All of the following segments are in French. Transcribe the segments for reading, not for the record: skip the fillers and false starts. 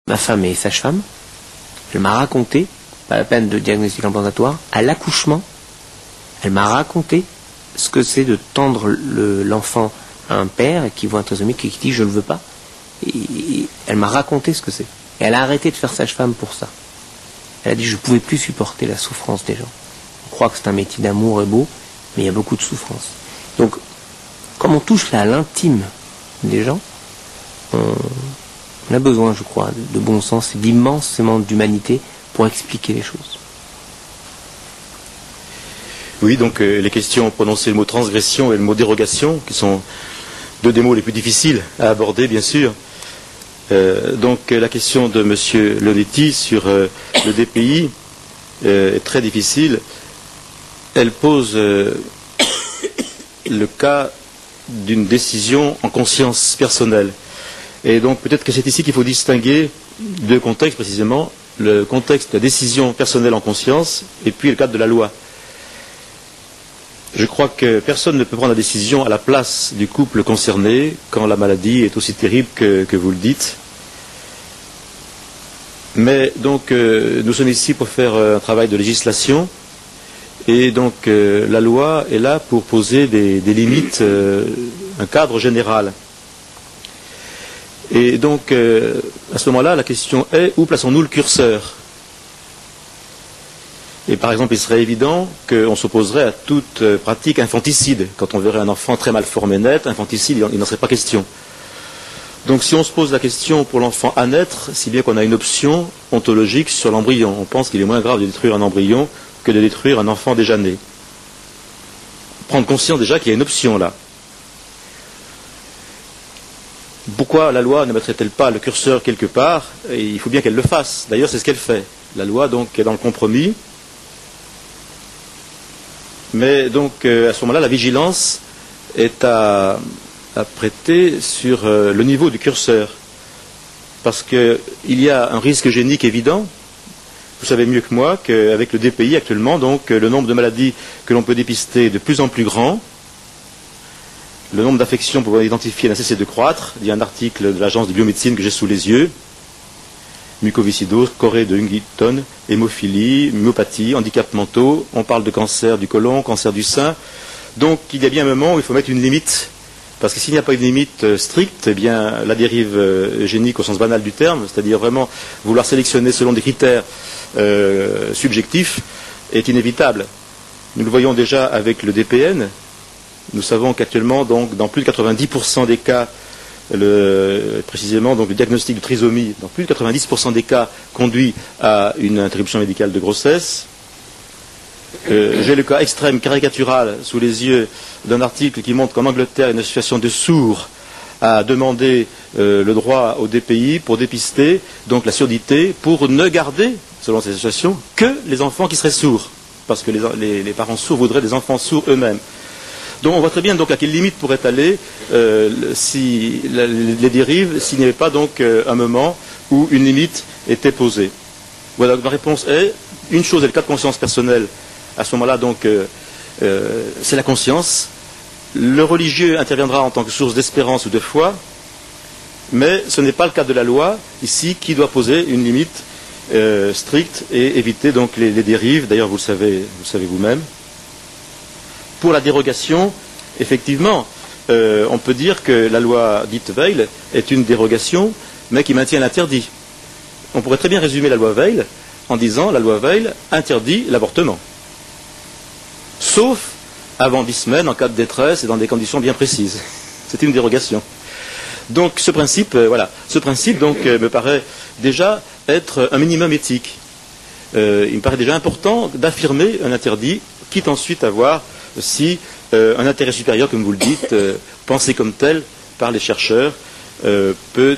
Ma femme est sage-femme. Elle m'a raconté, pas la peine de diagnostic implantatoire, à l'accouchement, elle m'a raconté ce que c'est de tendre l'enfant à un père qui voit un trisomique et qui dit je ne le veux pas. Et elle m'a raconté ce que c'est. Et elle a arrêté de faire sage-femme pour ça. Elle a dit je ne pouvais plus supporter la souffrance des gens. On croit que c'est un métier d'amour et beau, mais il y a beaucoup de souffrance. Donc, comme on touche là à l'intime des gens, on a besoin, je crois, de bon sens et d'immensément d'humanité pour expliquer les choses. Oui, donc les questions, prononcer le mot transgression et le mot dérogation, qui sont deux des mots les plus difficiles à aborder, bien sûr. Donc la question de M. Leonetti sur le DPI est très difficile. Elle pose le cas d'une décision en conscience personnelle. Et donc peut-être que c'est ici qu'il faut distinguer deux contextes précisément, le contexte de la décision personnelle en conscience et puis le cadre de la loi. Je crois que personne ne peut prendre la décision à la place du couple concerné quand la maladie est aussi terrible que vous le dites. Mais donc nous sommes ici pour faire un travail de législation et donc la loi est là pour poser des limites, un cadre général. Et donc à ce moment-là, la question est où plaçons-nous le curseur ? Et par exemple, il serait évident qu'on s'opposerait à toute pratique infanticide. Quand on verrait un enfant très mal formé naître, infanticide, il n'en serait pas question. Donc si on se pose la question pour l'enfant à naître, si bien qu'on a une option ontologique sur l'embryon, on pense qu'il est moins grave de détruire un embryon que de détruire un enfant déjà né. Prendre conscience déjà qu'il y a une option là. Pourquoi la loi ne mettrait-elle pas le curseur quelque part ? Et il faut bien qu'elle le fasse. D'ailleurs, c'est ce qu'elle fait. La loi donc est dans le compromis. Mais donc à ce moment-là, la vigilance est à prêter sur le niveau du curseur. Parce qu'il y a un risque génique évident. Vous savez mieux que moi qu'avec le DPI actuellement, donc le nombre de maladies que l'on peut dépister est de plus en plus grand. Le nombre d'affections pour identifier n'a cessé de croître. Il y a un article de l'agence de biomédecine que j'ai sous les yeux. Mucoviscidose, chorée de Huntington, hémophilie, myopathie, handicaps mentaux. On parle de cancer du côlon, cancer du sein. Donc il y a bien un moment où il faut mettre une limite. Parce que s'il n'y a pas une limite stricte, eh bien la dérive génique au sens banal du terme, c'est-à-dire vraiment vouloir sélectionner selon des critères subjectifs, est inévitable. Nous le voyons déjà avec le DPN. Nous savons qu'actuellement, donc, dans plus de 90% des cas, précisément donc, le diagnostic de trisomie, dans plus de 90% des cas, conduit à une interruption médicale de grossesse. J'ai le cas extrême caricatural sous les yeux d'un article qui montre qu'en Angleterre, une association de sourds a demandé le droit au DPI pour dépister donc la surdité, pour ne garder, selon ces associations, que les enfants qui seraient sourds, parce que les parents sourds voudraient des enfants sourds eux-mêmes. Donc on voit très bien donc à quelle limite pourrait aller les dérives s'il n'y avait pas donc un moment où une limite était posée. Voilà, ma réponse est, une chose est le cas de conscience personnelle, à ce moment-là donc c'est la conscience. Le religieux interviendra en tant que source d'espérance ou de foi, mais ce n'est pas le cas de la loi ici qui doit poser une limite stricte et éviter donc les dérives, d'ailleurs vous le savez vous-même. Pour la dérogation, effectivement, on peut dire que la loi dite Veil est une dérogation, mais qui maintient l'interdit. On pourrait très bien résumer la loi Veil en disant la loi Veil interdit l'avortement. Sauf avant 10 semaines, en cas de détresse et dans des conditions bien précises. C'est une dérogation. Donc ce principe, me paraît déjà être un minimum éthique. Il me paraît déjà important d'affirmer un interdit, quitte ensuite à voir si un intérêt supérieur, comme vous le dites, pensé comme tel par les chercheurs, peut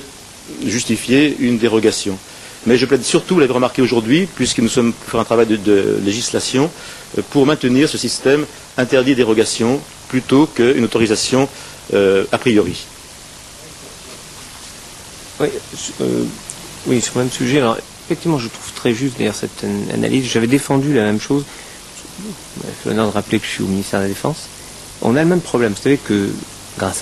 justifier une dérogation. Mais je plaide surtout, vous l'avez remarqué aujourd'hui, puisque nous sommes pour faire un travail de législation, pour maintenir ce système interdit-dérogation plutôt qu'une autorisation a priori. Oui, sur le même sujet. Alors, effectivement, je trouve très juste d'ailleurs cette analyse. J'avais défendu la même chose. Il m'a fait l'honneur de rappeler que je suis au ministère de la Défense. On a le même problème. Vous savez que, grâce à